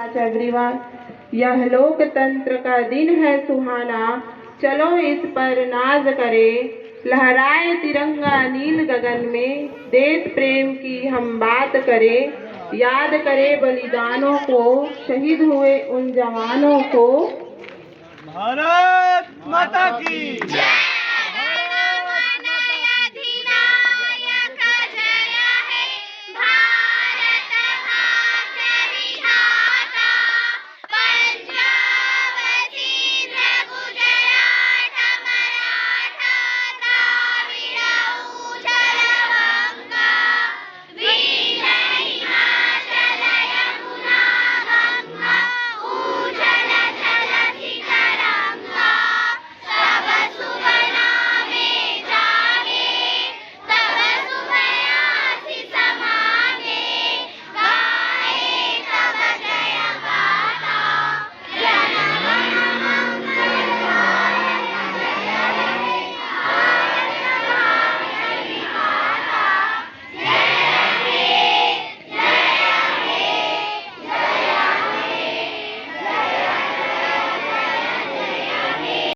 Everyone, यह लोकतंत्र का दिन है सुहाना, चलो इस पर नाज करें, लहराए तिरंगा नील गगन में, देश प्रेम की हम बात करें, याद करें बलिदानों को, शहीद हुए उन जवानों को। भारत माता की जय।